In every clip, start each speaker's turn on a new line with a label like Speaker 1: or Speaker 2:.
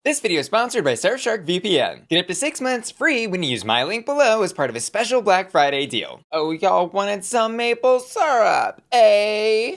Speaker 1: This video is sponsored by Surfshark VPN. Get up to 6 months free when you use my link below as part of a special Black Friday deal. Oh, y'all wanted some maple syrup, eh?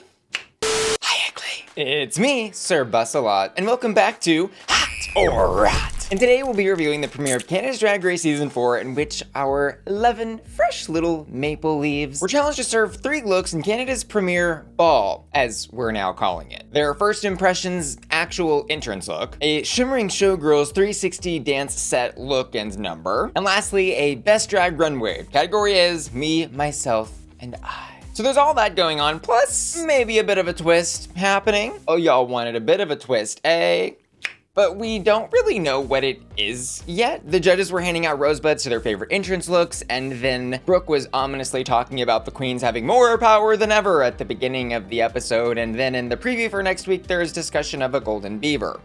Speaker 1: Hi, Ugly. It's me, Sir Bussalot, and welcome back to Hot or Rat. And today we'll be reviewing the premiere of Canada's Drag Race Season 4, in which our 11 fresh little maple leaves were challenged to serve 3 looks in Canada's premiere ball, as we're now calling it. Their first impressions actual entrance look, a Shimmering Showgirls 360 dance set look and number, and lastly, a Best Drag Runway. Category is me, myself, and I. So there's all that going on, plus maybe a bit of a twist happening. Oh, y'all wanted a bit of a twist, eh? But we don't really know what it is yet. The judges were handing out rosebuds to their favorite entrance looks, and then Brooke was ominously talking about the queens having more power than ever at the beginning of the episode, and then in the preview for next week, there's discussion of a golden beaver.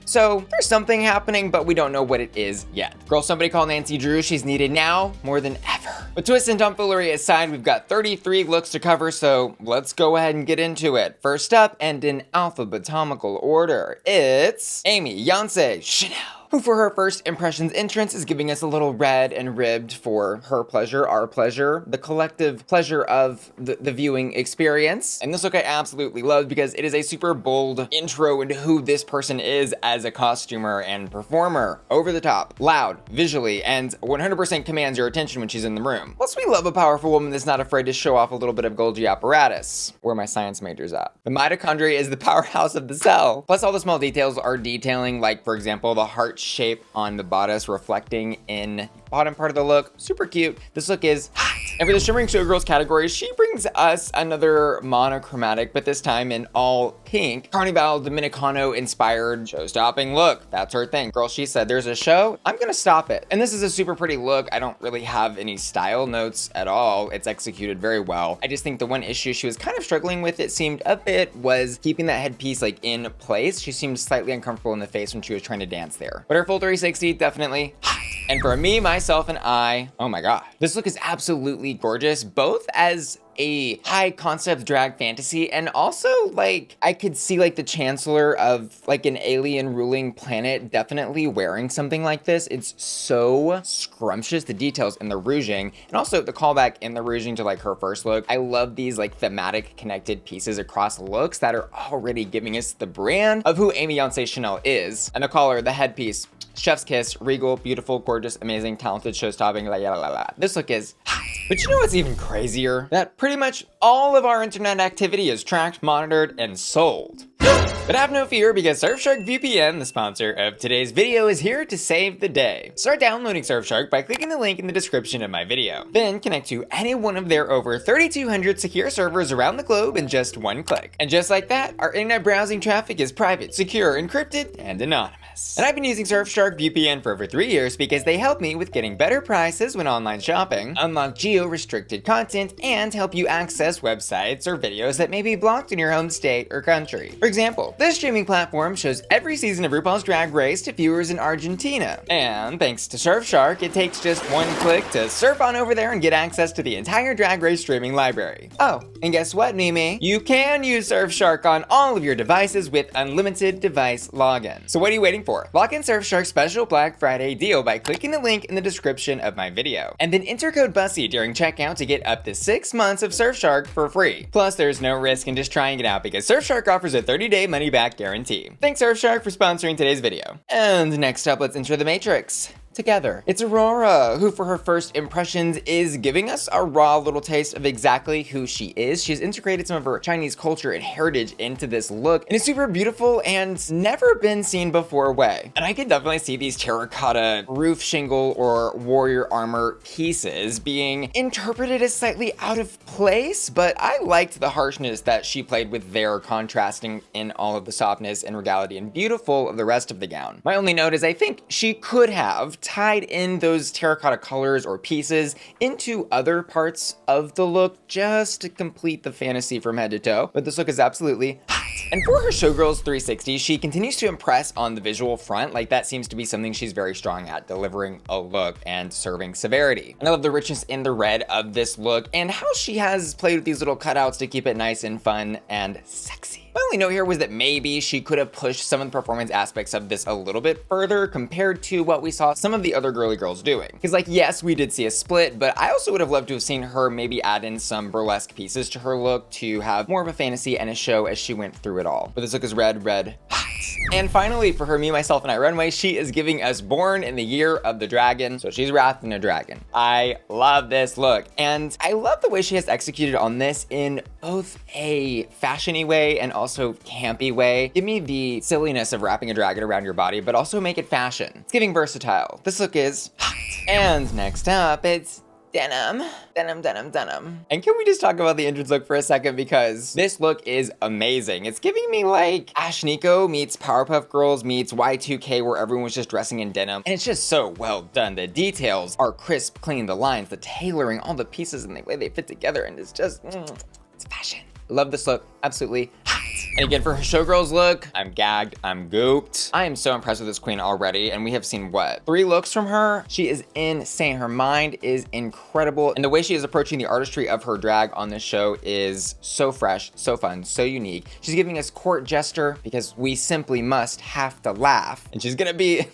Speaker 1: So there's something happening, but we don't know what it is yet. Girl, somebody call Nancy Drew. She's needed now more than ever. But twists and tomfoolery aside, we've got 33 looks to cover, so let's go ahead and get into it. First up, and in alphabetical order, it's Aimee, Yonce, Shannel, who for her first impressions entrance is giving us a little red and ribbed for her pleasure, our pleasure, the collective pleasure of the viewing experience. And this look I absolutely love because it is a super bold intro into who this person is as a costumer and performer. Over the top, loud, visually, and 100% commands your attention when she's in the room. Plus, we love a powerful woman that's not afraid to show off a little bit of Golgi apparatus. Where are my science majors at? The mitochondria is the powerhouse of the cell. Plus, all the small details are detailing, like, for example, the heart shape on the bodice reflecting in bottom part of the look. Super cute. This look is hot. And for the Shimmering Showgirls category, she brings us another monochromatic, but this time in all pink, Carnival Dominicano inspired show-stopping look. That's her thing. Girl, she said, there's a show, I'm gonna stop it. And this is a super pretty look. I don't really have any style notes at all. It's executed very well. I just think the one issue she was kind of struggling with, it seemed a bit, was keeping that headpiece like in place. She seemed slightly uncomfortable in the face when she was trying to dance there. But her full 360, definitely hot. And for me, myself, and I, oh my god, this look is absolutely gorgeous, both as a high concept drag fantasy and also like I could see like the chancellor of like an alien ruling planet definitely wearing something like this. It's so scrumptious, the details in the rouging, and also the callback in the rouging to like her first look. I love these like thematic connected pieces across looks that are already giving us the brand of who Aimee, Yonce, Shannel is. And the collar, the headpiece, chef's kiss, regal, beautiful, gorgeous, amazing, talented, show-stopping, la la la la. This look is hot. But you know what's even crazier? That pretty much all of our internet activity is tracked, monitored, and sold. But have no fear, because Surfshark VPN, the sponsor of today's video, is here to save the day. Start downloading Surfshark by clicking the link in the description of my video. Then connect to any one of their over 3,200 secure servers around the globe in just one click. And just like that, our internet browsing traffic is private, secure, encrypted, and anonymous. And I've been using Surfshark VPN for over 3 years because they help me with getting better prices when online shopping, unlock geo-restricted content, and help you access websites or videos that may be blocked in your home state or country. For example, this streaming platform shows every season of RuPaul's Drag Race to viewers in Argentina. And thanks to Surfshark, it takes just one click to surf on over there and get access to the entire Drag Race streaming library. Oh, and guess what, Mimi? You can use Surfshark on all of your devices with unlimited device login. So what are you waiting for? Lock in Surfshark's special Black Friday deal by clicking the link in the description of my video. And then enter code Bussy during checkout to get up to 6 months of Surfshark for free. Plus, there's no risk in just trying it out because Surfshark offers a 30-day money-back guarantee. Thanks Surfshark for sponsoring today's video. And next up, let's enter the Matrix together. It's Aurora, who for her first impressions is giving us a raw little taste of exactly who she is. She's integrated some of her Chinese culture and heritage into this look in a super beautiful and never been seen before way. And I could definitely see these terracotta roof shingle or warrior armor pieces being interpreted as slightly out of place, but I liked the harshness that she played with there, contrasting in all of the softness and regality and beautiful of the rest of the gown. My only note is I think she could have tied in those terracotta colors or pieces into other parts of the look just to complete the fantasy from head to toe, but this look is absolutely hot. And for her Showgirls 360, she continues to impress on the visual front. Like that seems to be something she's very strong at, delivering a look and serving severity. And I love the richness in the red of this look and how she has played with these little cutouts to keep it nice and fun and sexy. My only note here was that maybe she could have pushed some of the performance aspects of this a little bit further compared to what we saw some of the other girly girls doing. Because like, yes, we did see a split, but I also would have loved to have seen her maybe add in some burlesque pieces to her look to have more of a fantasy and a show as she went through it all. But this look is red, red, hot. And finally, for her Me, Myself, and I Runway, she is giving us Born in the Year of the Dragon. So she's wrapped in a dragon. I love this look. And I love the way she has executed on this in both a fashion-y way and also campy way. Give me the silliness of wrapping a dragon around your body, but also make it fashion. It's giving versatile. This look is hot. And next up, it's Denim. Denim, denim, denim. And can we just talk about the entrance look for a second, because this look is amazing. It's giving me like Ash Nico meets Powerpuff Girls meets Y2K, where everyone was just dressing in denim. And it's just so well done. The details are crisp, clean, the lines, the tailoring, all the pieces and the way they fit together. And it's just, it's fashion. Love this look, absolutely hot. And again, for her Showgirls look, I'm gagged, I'm gooped. I am so impressed with this queen already, and we have seen, what, 3 looks from her? She is insane. Her mind is incredible, and the way she is approaching the artistry of her drag on this show is so fresh, so fun, so unique. She's giving us court jester because we simply must have to laugh, and she's gonna be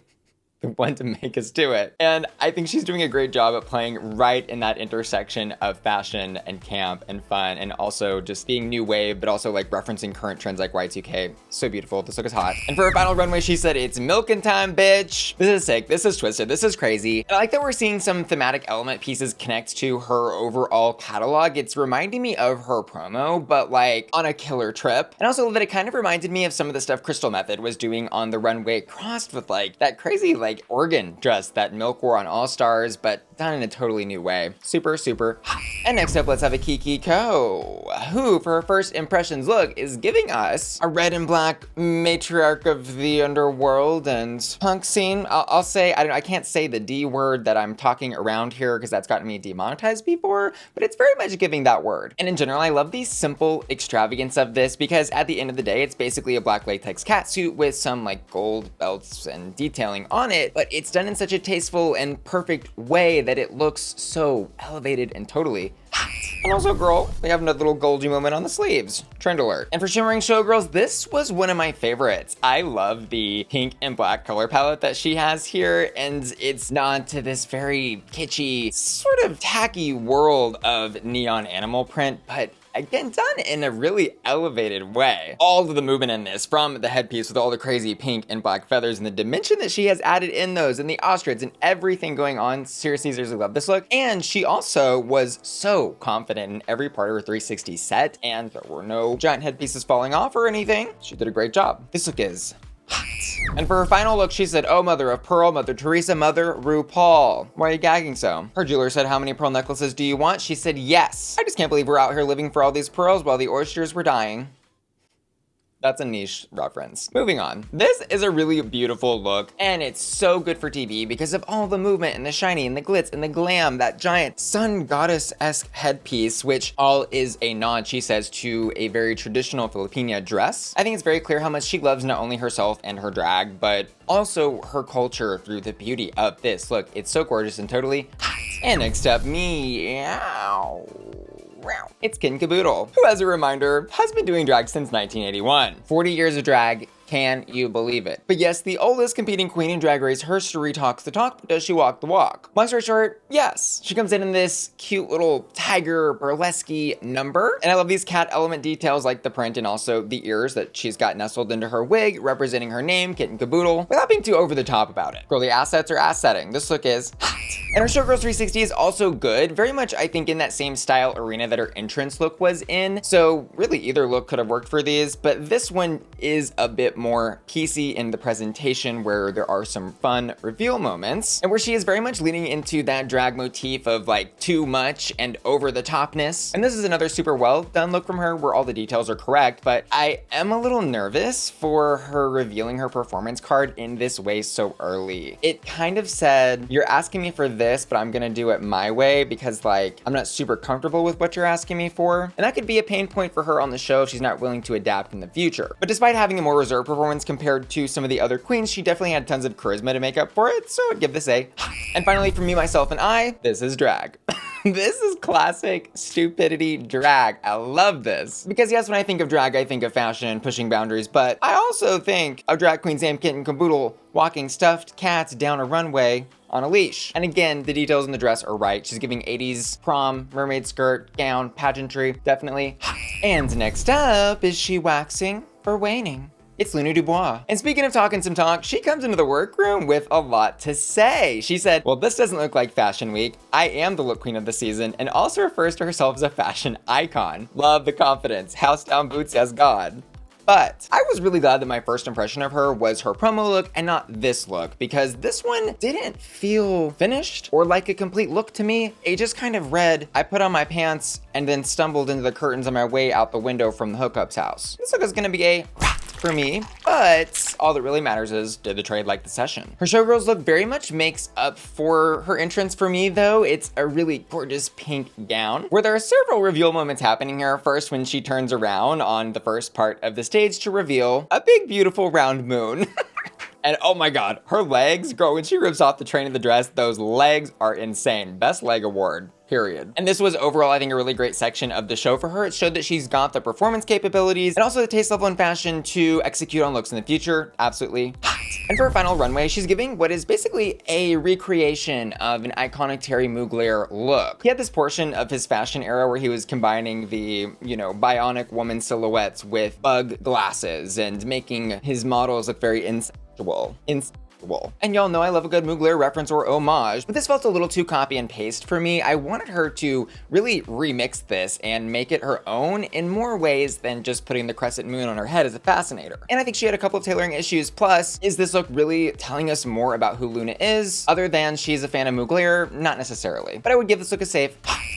Speaker 1: the one to make us do it. And I think she's doing a great job at playing right in that intersection of fashion and camp and fun, and also just being new wave, but also like referencing current trends like Y2K. So beautiful. This look is hot. And for her final runway, she said, "It's milking time, bitch." This is sick. This is twisted. This is crazy. And I like that we're seeing some thematic element pieces connect to her overall catalog. It's reminding me of her promo, but like on a killer trip. And also that it kind of reminded me of some of the stuff Crystal Method was doing on the runway, crossed with like that crazy like organ dress that Milk wore on All Stars, but done in a totally new way. Super, super hot. And next up, let's have a Kiki Ko, who for her first impressions look is giving us a red and black matriarch of the underworld and punk scene. I'll say, I can't say the D word that I'm talking around here because that's gotten me demonetized before, but it's very much giving that word. And in general, I love the simple extravagance of this because at the end of the day, it's basically a black latex catsuit with some like gold belts and detailing on it, but it's done in such a tasteful and perfect way that it looks so elevated and totally hot. And also, girl, we have another little goldy moment on the sleeves. Trend alert. And for Shimmering Showgirls, this was one of my favorites. I love the pink and black color palette that she has here, and it's nod to this very kitschy, sort of tacky world of neon animal print, but again, done in a really elevated way. All of the movement in this, from the headpiece with all the crazy pink and black feathers and the dimension that she has added in those and the ostrich and everything going on. Seriously love this look. And she also was so confident in every part of her 360 set, and there were no giant headpieces falling off or anything. She did a great job. This look is hot. And for her final look, she said, "Oh, mother of pearl, Mother Teresa, Mother RuPaul." Why are you gagging so? Her jeweler said, "How many pearl necklaces do you want?" She said, "Yes." I just can't believe we're out here living for all these pearls while the oysters were dying. That's a niche reference. Moving on. This is a really beautiful look, and it's so good for TV because of all the movement and the shiny and the glitz and the glam, that giant sun goddess-esque headpiece, which all is a nod, she says, to a very traditional Filipina dress. I think it's very clear how much she loves not only herself and her drag, but also her culture through the beauty of this look. It's so gorgeous and totally hot. And next up, meow. It's Kitten Kaboodle, who, as a reminder, has been doing drag since 1981. 40 years of drag. Can you believe it? But yes, the oldest competing queen in Drag Race history talks the talk, but does she walk the walk? Long story short, yes. She comes in this cute little tiger burlesque number, and I love these cat element details like the print and also the ears that she's got nestled into her wig, representing her name, Kitten Kaboodle, without being too over the top about it. Girl, the assets are ass setting. This look is hot. And her Showgirls 360 is also good, very much I think in that same style arena that her entrance look was in. So really either look could have worked for these, but this one is a bit more piecey in the presentation, where there are some fun reveal moments and where she is very much leaning into that drag motif of like too much and over the topness. And this is another super well done look from her where all the details are correct, but I am a little nervous for her revealing her performance card in this way so early. It kind of said, "You're asking me for this, but I'm gonna do it my way because like I'm not super comfortable with what you're asking me for." And that could be a pain point for her on the show if she's not willing to adapt in the future. But despite having a more reserved performance compared to some of the other queens, she definitely had tons of charisma to make up for it, so I'd give this a hot. And finally, for Me, Myself, and I, this is drag. This is classic stupidity drag. I love this. Because yes, when I think of drag, I think of fashion and pushing boundaries, but I also think of drag queens named Kitten, Kaboodle, walking stuffed cats down a runway on a leash. And again, the details in the dress are right. She's giving 80s prom, mermaid skirt, gown, pageantry, definitely. And next up, is she waxing or waning? It's Luna DuBois. And speaking of talking some talk, she comes into the workroom with a lot to say. She said, well, this doesn't look like Fashion Week. I am the look queen of the season, and also refers to herself as a fashion icon. Love the confidence. House down boots as God. But I was really glad that my first impression of her was her promo look and not this look, because this one didn't feel finished or like a complete look to me. It just kind of read, I put on my pants and then stumbled into the curtains on my way out the window from the hookup's house. This look is gonna be a for me, but all that really matters is, did the trade like the session? Her showgirls look very much makes up for her entrance for me though. It's a really gorgeous pink gown, where there are several reveal moments happening here. First, when she turns around on the first part of the stage to reveal a big, beautiful round moon. And oh my God, her legs, girl, when she rips off the train of the dress, those legs are insane. Best leg award, period. And this was overall, I think, a really great section of the show for her. It showed that she's got the performance capabilities and also the taste level in fashion to execute on looks in the future. Absolutely hot. And for her final runway, she's giving what is basically a recreation of an iconic Terry Mugler look. He had this portion of his fashion era where he was combining the, bionic woman silhouettes with bug glasses and making his models look very instinctual. And y'all know I love a good Mugler reference or homage, but this felt a little too copy and paste for me. I wanted her to really remix this and make it her own in more ways than just putting the crescent moon on her head as a fascinator. And I think she had a couple of tailoring issues. Plus, is this look really telling us more about who Luna is, other than she's a fan of Mugler? Not necessarily, but I would give this look a safe.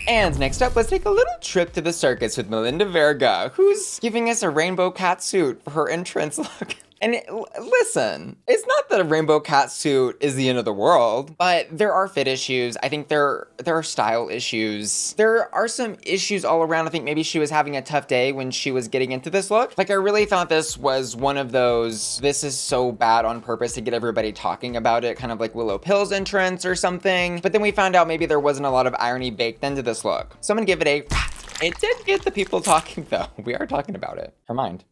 Speaker 1: And next up, let's take a little trip to the circus with Melinda Verga, who's giving us a rainbow cat suit for her entrance look. And listen, it's not that a rainbow cat suit is the end of the world, but there are fit issues. I think there are style issues. There are some issues all around. I think maybe she was having a tough day when she was getting into this look. Like, I really thought this was one of those, this is so bad on purpose to get everybody talking about it, kind of like Willow Pill's entrance or something. But then we found out maybe there wasn't a lot of irony baked into this look. So I'm gonna give it a, it did get the people talking though. We are talking about it. Her mind.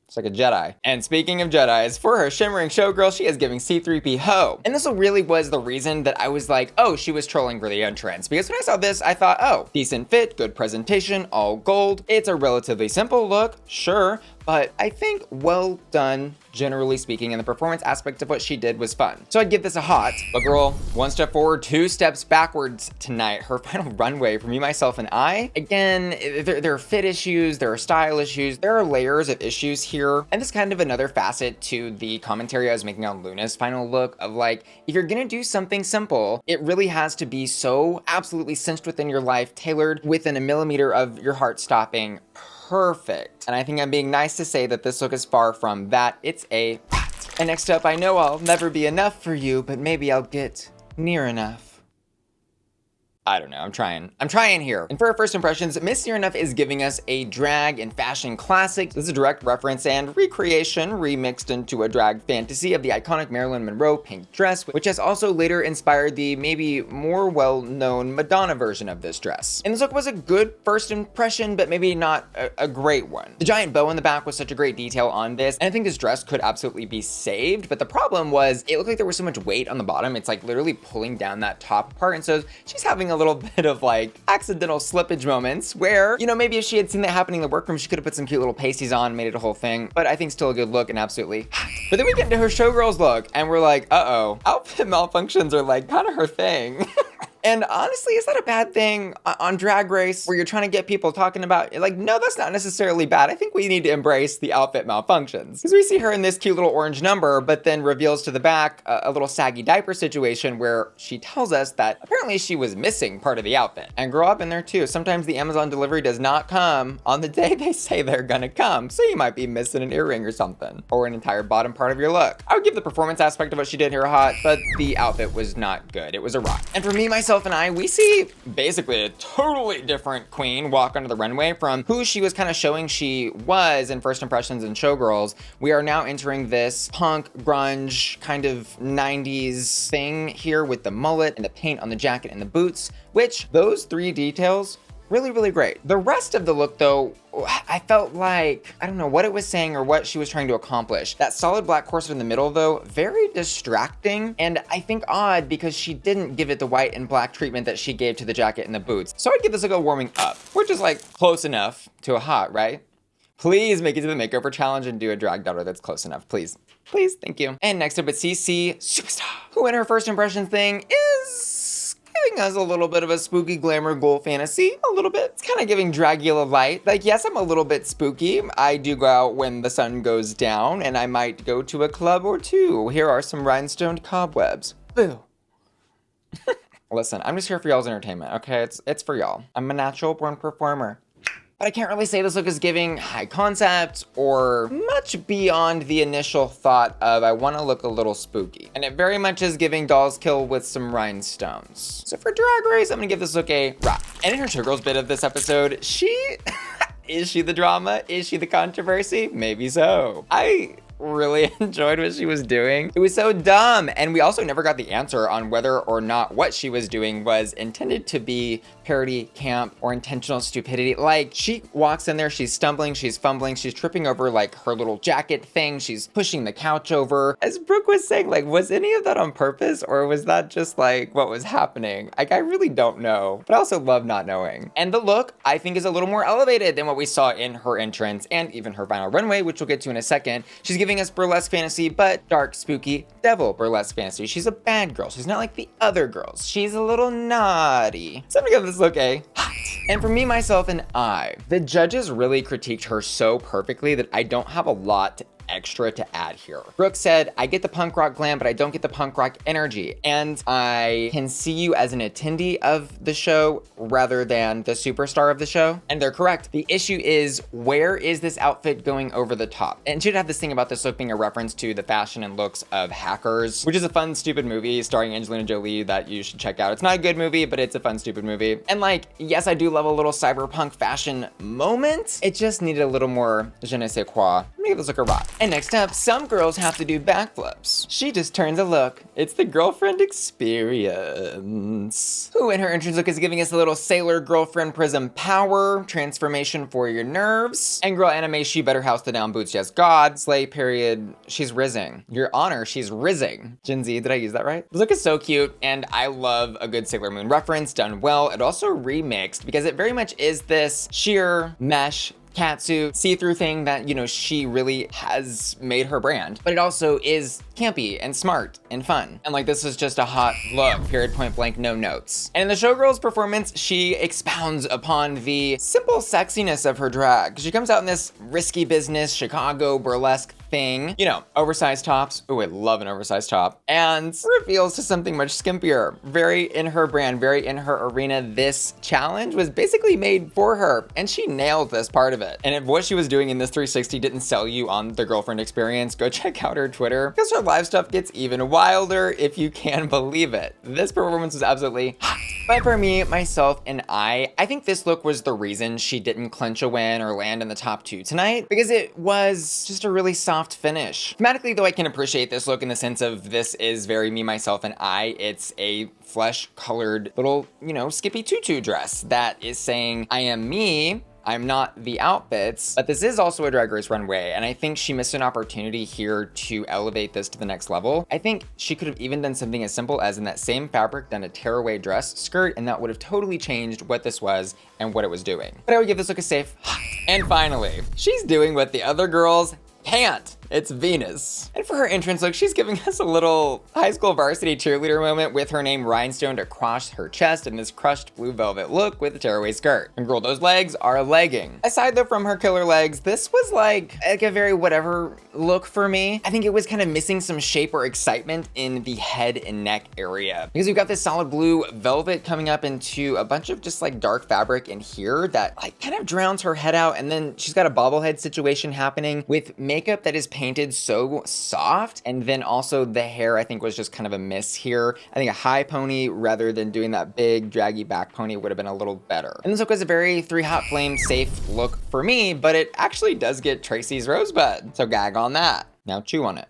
Speaker 1: It's like a Jedi. And speaking of Jedis, for her Shimmering Showgirl, she is giving C3P Ho. And this really was the reason that I was like, oh, she was trolling for the entrance. Because when I saw this, I thought, oh, decent fit, good presentation, all gold. It's a relatively simple look, sure, but I think well done, generally speaking, and the performance aspect of what she did was fun. So I'd give this a hot. But girl, one step forward, two steps backwards tonight. Her final runway for Me, Myself, and I. Again, there are fit issues, there are style issues, there are layers of issues here. And this is kind of another facet to the commentary I was making on Luna's final look of like, if you're gonna do something simple, it really has to be so absolutely cinched within your life, tailored within a millimeter of your heart stopping. Perfect. And I think I'm being nice to say that this look is far from that. It's a pat. And next up, I know I'll never be enough for you, but maybe I'll get near enough. I don't know, I'm trying here. And for our first impressions, Miss Nearah is giving us a drag and fashion classic. This is a direct reference and recreation remixed into a drag fantasy of the iconic Marilyn Monroe pink dress, which has also later inspired the maybe more well-known Madonna version of this dress. And this look was a good first impression, but maybe not a great one. The giant bow in the back was such a great detail on this, and I think this dress could absolutely be saved, but the problem was it looked like there was so much weight on the bottom. It's like literally pulling down that top part, and so she's having a little bit of like accidental slippage moments where, maybe if she had seen that happening in the workroom, she could have put some cute little pasties on, made it a whole thing, but I think still a good look and absolutely hot. But then we get into her showgirls look and we're like, uh-oh, outfit malfunctions are like kind of her thing. And honestly, is that a bad thing on Drag Race where you're trying to get people talking about, like, no, that's not necessarily bad. I think we need to embrace the outfit malfunctions. Because we see her in this cute little orange number, but then reveals to the back a little saggy diaper situation where she tells us that apparently she was missing part of the outfit. And girl, I've been there too. Sometimes the Amazon delivery does not come on the day they say they're gonna come. So you might be missing an earring or something, or an entire bottom part of your look. I would give the performance aspect of what she did here hot, but the outfit was not good. It was a rock. And for Me, Myself, myself and I, we see basically a totally different queen walk onto the runway from who she was kind of showing she was in First Impressions and Showgirls. We are now entering this punk, grunge, kind of 90s thing here with the mullet and the paint on the jacket and the boots, which those three details, really great. The rest of the look though, I felt like, I don't know what it was saying or what she was trying to accomplish. That solid black corset in the middle though, very distracting and I think odd because she didn't give it the white and black treatment that she gave to the jacket and the boots. So I'd give this like a warming up, which is like close enough to a hot, right? Please make it to the makeover challenge and do a drag daughter that's close enough, please. Please, thank you. And next up it's Sisi, superstar, who in her first impressions thing is giving us a little bit of a spooky glamour goal fantasy, a little bit. It's kind of giving Dragula light. Like, yes, I'm a little bit spooky. I do go out when the sun goes down, and I might go to a club or two. Here are some rhinestoned cobwebs. Boo. Listen, I'm just here for y'all's entertainment, okay? It's for y'all. I'm a natural born performer. But I can't really say this look is giving high concept or much beyond the initial thought of I want to look a little spooky. And it very much is giving Doll's Kill with some rhinestones. So for Drag Race, I'm gonna give this look a rock. And in her Showgirls bit of this episode, is she the drama? Is she the controversy? Maybe so. I really enjoyed what she was doing. It was so dumb. And we also never got the answer on whether or not what she was doing was intended to be parody, camp, or intentional stupidity. Like, she walks in there, she's stumbling, she's fumbling, she's tripping over like her little jacket thing, she's pushing the couch over. As Brooke was saying, like, was any of that on purpose or was that just like what was happening? Like, I really don't know, but I also love not knowing. And the look, I think, is a little more elevated than what we saw in her entrance and even her final runway, which we'll get to in a second. She's giving us burlesque fantasy, but dark, spooky, devil burlesque fantasy. She's a bad girl. She's not like the other girls. She's a little naughty. So I'm gonna give this look a hot. And for me, myself, and I, the judges really critiqued her so perfectly that I don't have a lot extra to add here. Brooke said, I get the punk rock glam, but I don't get the punk rock energy. And I can see you as an attendee of the show rather than the superstar of the show. And they're correct. The issue is, where is this outfit going over the top? And she'd have this thing about this look being a reference to the fashion and looks of Hackers, which is a fun, stupid movie starring Angelina Jolie that you should check out. It's not a good movie, but it's a fun, stupid movie. And like, yes, I do love a little cyberpunk fashion moment. It just needed a little more je ne sais quoi. Make this look a rock. And next up, some girls have to do backflips. She just turns a look. It's the girlfriend experience. Who in her entrance look is giving us a little sailor girlfriend prism power, transformation for your nerves. And girl anime, she better house the down boots, yes God. Slay period, she's rizzing. Your honor, she's rizzing. Gen Z, did I use that right? This look is so cute and I love a good Sailor Moon reference done well. It also remixed because it very much is this sheer mesh catsuit see-through thing that, you know, she really has made her brand, but it also is campy and smart and fun. And like, this is just a hot look, period, point blank, no notes. And in the Showgirls performance, she expounds upon the simple sexiness of her drag. She comes out in this risky business, Chicago burlesque thing, you know, oversized tops. Ooh, I love an oversized top. And reveals to something much skimpier. Very in her brand, very in her arena. This challenge was basically made for her, and she nailed this part of it. And if what she was doing in this 360 didn't sell you on the girlfriend experience, go check out her Twitter, because her live stuff gets even wilder, if you can believe it. This performance was absolutely hot. But for me, myself, and I think this look was the reason she didn't clinch a win or land in the top 2 tonight, because it was just a really soft finish. Thematically, though, I can appreciate this look in the sense of this is very me, myself, and I. It's a flesh-colored little, you know, skippy tutu dress that is saying, I am me, I'm not the outfits, but this is also a Drag Race runway, and I think she missed an opportunity here to elevate this to the next level. I think she could have even done something as simple as in that same fabric done a tearaway dress skirt, and that would have totally changed what this was and what it was doing. But I would give this look a safe hot. And finally, she's doing what the other girls can't. It's Venus. And for her entrance look, she's giving us a little high school varsity cheerleader moment with her name rhinestoned across her chest in this crushed blue velvet look with a tearaway skirt. And girl, those legs are legging. Aside though from her killer legs, this was like a very whatever look for me. I think it was kind of missing some shape or excitement in the head and neck area. Because we've got this solid blue velvet coming up into a bunch of just like dark fabric in here that like kind of drowns her head out. And then she's got a bobblehead situation happening with makeup that is painted painted so soft, and then also the hair I think was just kind of a miss here. I think a high pony rather than doing that big draggy back pony would have been a little better. And this look was a very 3 Hot Flame safe look for me, but it actually does get Tracy's rosebud. So gag on that. Now chew on it.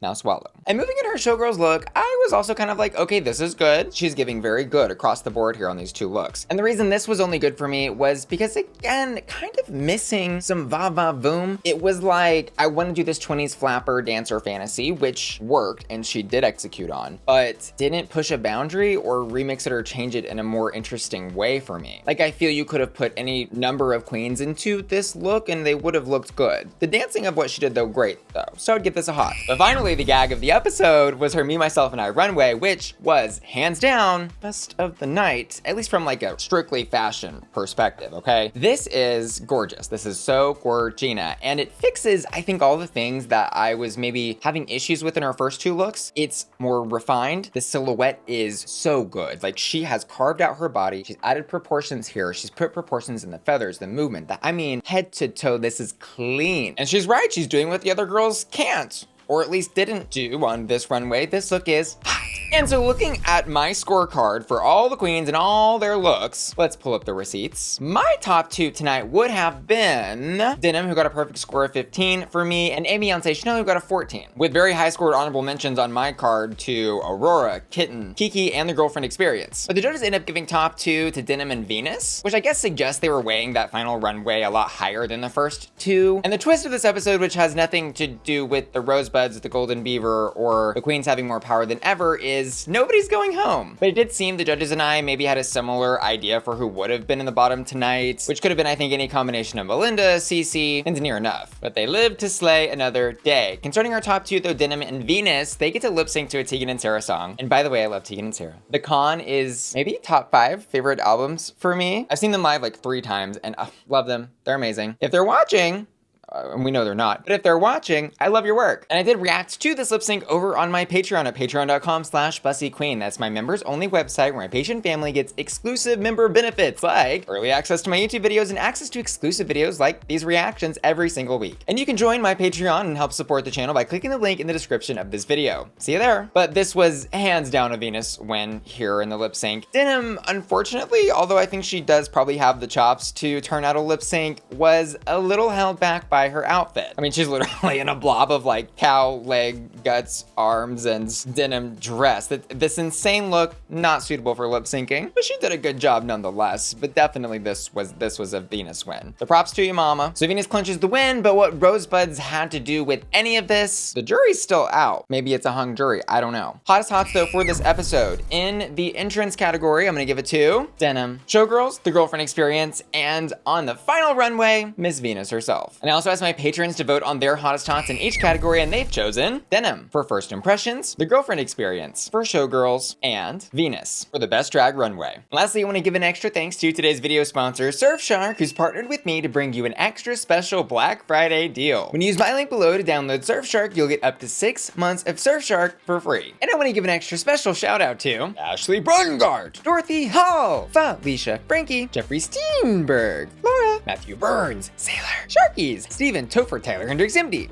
Speaker 1: Now swallow. And moving in her Showgirls look, I was also kind of like, okay, this is good. She's giving very good across the board here on these 2 looks. And the reason this was only good for me was because, again, kind of missing some va-va-voom. It was like, I want to do this 20s flapper dancer fantasy, which worked and she did execute on, but didn't push a boundary or remix it or change it in a more interesting way for me. Like, I feel you could have put any number of queens into this look and they would have looked good. The dancing of what she did, though, great, though. So I'd give this a hot. But finally, the gag of the episode was her Me, Myself, and I Runway, which was hands down best of the night, at least from like a strictly fashion perspective, okay? This is gorgeous. This is so gorgina, and it fixes, I think, all the things that I was maybe having issues with in her first 2 looks. It's more refined. The silhouette is so good. Like, she has carved out her body. She's added proportions here. She's put proportions in the feathers, the movement. I mean, head to toe, this is clean. And she's right. She's doing what the other girls can't, or at least didn't do on this runway. This look is hot. And so looking at my scorecard for all the queens and all their looks, let's pull up the receipts. My top 2 tonight would have been Denim, who got a perfect score of 15 for me, and Aimee, Yonce, Shannel, who got a 14. With very high scored honorable mentions on my card to Aurora, Kitten, Kiki, and the Girlfriend Experience. But the judges end up giving top 2 to Denim and Venus, which I guess suggests they were weighing that final runway a lot higher than the first 2. And the twist of this episode, which has nothing to do with the rosebuds, the golden beaver, or the queens having more power than ever, is nobody's going home. But it did seem the judges and I maybe had a similar idea for who would have been in the bottom tonight, which could have been, I think, any combination of Melinda, Sisi, and Nearah Nuff. But they lived to slay another day. Concerning our top 2, though, Denim and Venus, they get to lip sync to a Tegan and Sara song. And by the way, I love Tegan and Sara. The Con is maybe top 5 favorite albums for me. I've seen them live like 3 times and love them. They're amazing. If they're watching, and we know they're not, but if they're watching, I love your work. And I did react to this lip sync over on my Patreon at patreon.com/BussyQueen. That's my members only website where my patron family gets exclusive member benefits like early access to my YouTube videos and access to exclusive videos like these reactions every single week. And you can join my Patreon and help support the channel by clicking the link in the description of this video. See you there. But this was hands down a Venus win here in the lip sync. Denim, unfortunately, although I think she does probably have the chops to turn out a lip sync, was a little held back by her outfit. I mean, she's literally in a blob of like cow leg, guts, arms, and denim dress. This insane look, not suitable for lip syncing, but she did a good job nonetheless. But definitely this was a Venus win. The props to you, mama. So Venus clinches the win, but what rosebuds had to do with any of this? The jury's still out. Maybe it's a hung jury, I don't know. Hottest hots though for this episode. In the entrance category, I'm gonna give it to Denim, Showgirls, The Girlfriend Experience, and on the final runway, Miss Venus herself. And I also asked my patrons to vote on their hottest hots in each category, and they've chosen Denim for first impressions, The Girlfriend Experience for Showgirls, and Venus for the best drag runway. And lastly, I want to give an extra thanks to today's video sponsor, Surfshark, who's partnered with me to bring you an extra special Black Friday deal. When you use my link below to download Surfshark, you'll get up to 6 months of Surfshark for free. And I want to give an extra special shout out to Ashley Brungart, Dorothy Hall, Felicia Frankie, Jeffrey Steenberg, Laura, Matthew Burns, Sailor, Sharkies, Steven Topher, Tyler Hendricks MD,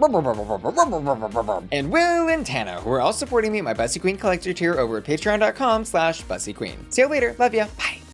Speaker 1: and Will and Tana, who are all supporting me at my Bussy Queen collector tier over at patreon.com/BussyQueen. See you later. Love ya. Bye.